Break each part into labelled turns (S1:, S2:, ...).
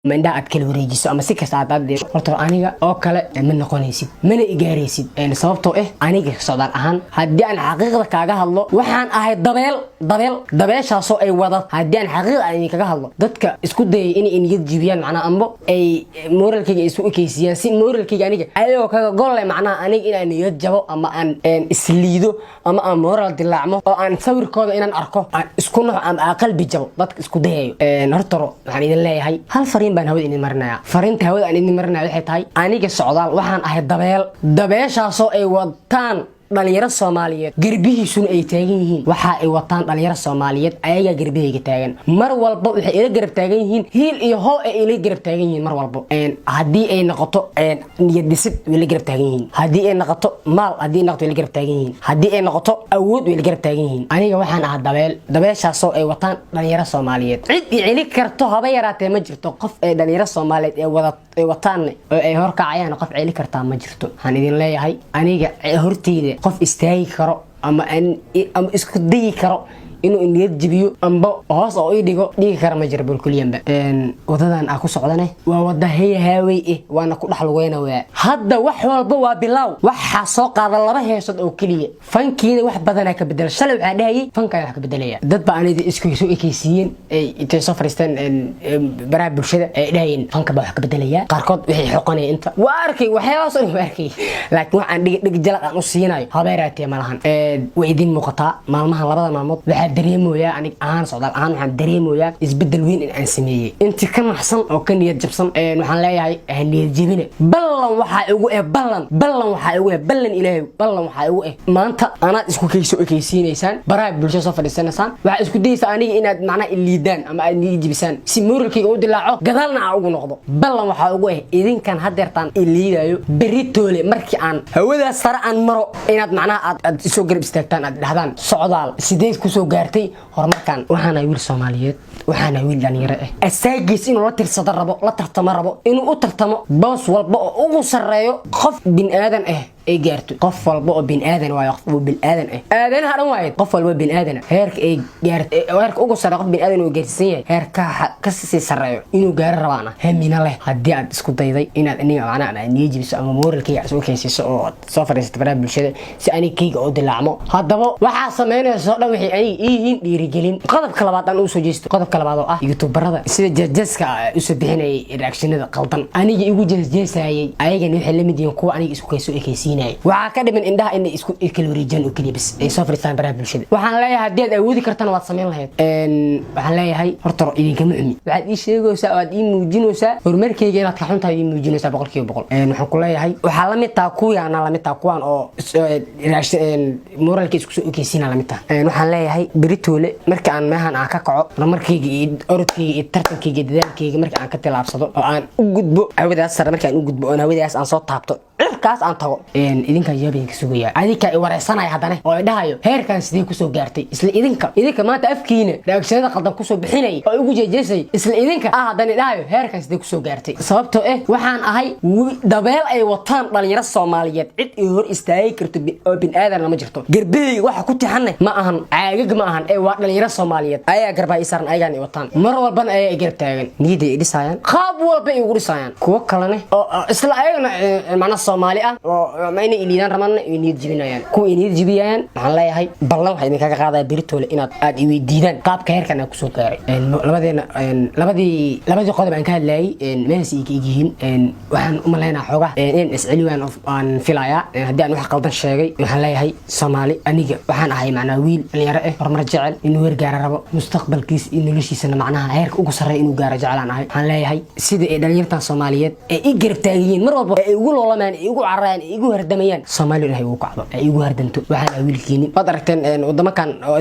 S1: من دا أتكلم وريجيسو أما سكة ساعات دي horta aniga oo kale ma noqonaysid mana igaaraysid sababtoo aniga socdaan ahaan hadii aan xaqiiqda kaaga hadlo waxaan ahay dabeeshaasoo ay wada hadii aan xaqiiqda kaga hadlo dadka isku dayay in niyad jibiyaan macna ambo ay moralkayga isu ekeysiyaan si moralkayga aniga ayagoo kaga gol macna aniga inaan niyad jabo ama aan isliido ama aan moral dilaacmo oo aan sawirkooda inaan arko aan isku nooc ama qalbi jabo dadka isku dayayo horta waxaan idin leeyahay hal fariin baan hawada idin marinayaa fariinta hawada aan idin marinayaa waxay tahay aniga socdaal waxaan ahay dabeeshaasoo ay wataan dhalinyaro Soomaaliyeed garbihiisuna ay taagan yihiin waxa ay wataan dhalinyaro Soomaaliyeed ayaga garbihayga taagan mar walba waxay ila garab taagan yihiin hiil iyo hoo ay ila garab taagan yihiin mar walba hadii ay noqoto niyad dhisid way ila garab taagan yihiin hadii ay noqoto maal hadii ay noqoto ila garab taagan yihiin hadii ay noqoto awood way ila garab taagan yihiin aniga waxaan ahaa dabeeshaasoo ay wataan dhalinyaro Soomaaliyeed cid ili karto haba yaraatee ma jirto qof ay dhalinyaro Soomaaliyeed ay wataan oo ay horkacayaan qof cili kartaa ma jirto waxaan idin leeyahay aniga horteyda qof istaagi karo ama isku dayi karo inuu niyad jibiyo amba hoos oo dhigo dhigi kara ma jiro bulkuliyanba wadadan aan ku socdanay waa wada haaway waana ku dhaxlugeyna waa hadda wax walba waa bilaw waxa soo qaada laba heesad oo kaliya fankiina wax badan ka bedel shalay waxa dhahayay fanka wax ka bedelaya dad baa aanay isku ekeysiyeen ay intay soo fariistaan baraha bulshada ay dhahayeen fanka wax ka bedelaya qaarkood waxay xoqanay inta waa arkay waxyaalahaas oo arkay laakiin waxaan dhig jalaq aan u siinayo habeeraatay malahan way idin muuqataa maalmaha labada maalmood waxa dareemoyaa aniga aan socdaal aan waxaan dareemoyaa isbedel weyn in aan sameeyay intii ka naxsan oo ka niyad jabsan waxaan leeyahay niyad jibina ballan waxa ugu ballan ilaahay ballan waxa ugu maanta anaad isku ekeysiinaysaan baraha bulshada soo fadhiisanaysaan waxa isku dayaysaa aniga inaad macna iliidaan ama aad niyad jibisaan si moralkayga u dilaaco gadaalna aan ugu noqdo ballan waxa ugu idinkan hadeertaan iliidayo beritoole markii aan hawadaas sare aan maro inaad macna aad soo garab istaagtaan aad dhahdaan socdaal sideed ku soo gaartay horumarkan waxaana wiil Soomaaliyeed waxaana wiil dhalinyaro asaagiis inuu la tirsado rabo la tartamo rabo inuu u tartamo boos walba oo ugu sareeyo qof bin aadan ay gaarto qof walba oo bin aadan waayo qof bin aadan aadan hadan waayo qof walba bin aadan heerka ay gaarto heerka ugu sareeyo qof bin aadan oo gaarsiin yahay heerka ka sii sareeyo inuu gaar rabaana hamina leh hadii aad isku dayday inaad aniga macna aan niyajibiso ama moralkayga soo keensiso oo soo fariisto baraha bulshada si anigayga u dilaacmo hadaba waxa sameynayso dhan wixii ay yihiin dhiirigelin qodobka labaad aan u soo jeesto qodobka labaad oo youtuberada sida jajaska u soo bixinay reactionada qaldan aniga igu jeesayay ayagana waxay la mid yihiin kuwa aniga isku kayso ekeysiinay waxa ka dhiman indhaha in isku kala wareejin oo kaliya bas ay soo fariistaan baraha bulshada waxaan leeyahay hadii aad awoodi kartaan waad sameyn lahayd waxaan leeyahay horta idinka muhiim waxaad ii sheegaysaa oo aad ii muujinaysaa horumarkayga inaad ka xuntahay ii muujinaysaa boqolkiiba boqol waxaan ku leeyahay waxa la mid taa kuwaan oo moralka isku soo ekeysiina la mid taa waxaan leeyahay beritoole marka aan meehan aan ka kaco horumarkayga iyo orodkayga iyo tartankayga dadaalkayga marka aan ka tilaabsado oo aan u gudbo hawadaas sare marka aan u gudbo oo hawadaas aan soo taabto kaas aan tago idinka yaabin ka sugaya adika ay wareysanay hadana oo dhahayo heerkan sidee ku soo gaartay isla idinka maanta afkiina reactionada qaldan ku soo bixinay oo ugu jeejeesay isla idinka hadana dhahayo heerkan sidee ku soo gaartay sababtoo waxaan ahay dabeel ay wataan dhalinyaro Soomaaliyeed cid ay hor istaagi karto oo bin aadan ma jirto garbiyay waxa ku tixanay ma ahan caagag ma ahan waa dhalinyaro Soomaaliyeed ayaa garbaa isaaran ayagan ay wataan mar walban ay garab taagan niiday dhisayaan qaab walba ay ugu dhisayaan kuwa kalena oo isla ayagana macna Soomaali oo ma inay iliidaan ramadna ay niyad jibinayaan ku niyad jibiyaan waxaan leeyahay ballan waxa idin kaga qaadaa beritoole inaad aad i weydiidaan qaabka heerkan aan ku soo gaaray labadii qodob aan ka hadlayay mees yihiin waxaan u maleynayaa xogaa in isciliyaan aan filayaa hadii aan wax qaldan sheegay waxaan leeyahay Soomaali aniga waxaan ahay macna wiil dhalinyaro horumar jecel inuu heer gaar rabo mustaqbalkiisa iyo noloshiisana macnaha heerka ugu sareeyo inuu gaaro jecelaan ahay waxaan leeyahay sida ay dhalinyartan Soomaaliyeed ay i garab taagiin mar walba ay ugu loolamaan igu carraan igu hardamayaan Soomaali ilaahay uu kacdo ay igu hardanto waxaan wiilkiini wad aragteen wadamakan oo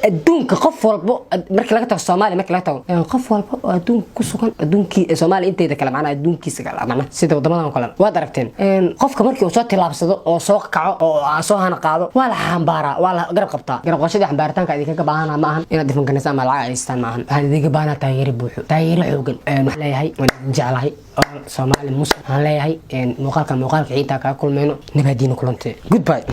S1: adduunka qof walba markii laga tago Soomaali markii laga tago qof walba oo adduunka ku sugan adduunkii Soomaali inteeda kala macna adduunkiisa kala macna sida wadamadan kale wad aragteen qofka markii uu soo tilaabsado oo soo kaco oo soo hana qaado waa la xambaara waa la garab qabtaa garab qashada xambaaritaanka idinka baahan ma ahan inaad difan kanaysa ama lacag aystaan ma ahan waxaan idinka baahan taageero buuxo taageero xoogan waxaan leeyahay waan jeclahay Soomaali muslim waxaan leeyahay muuqaalka ciida ka kulmayno nabadiina kulantay goodbye.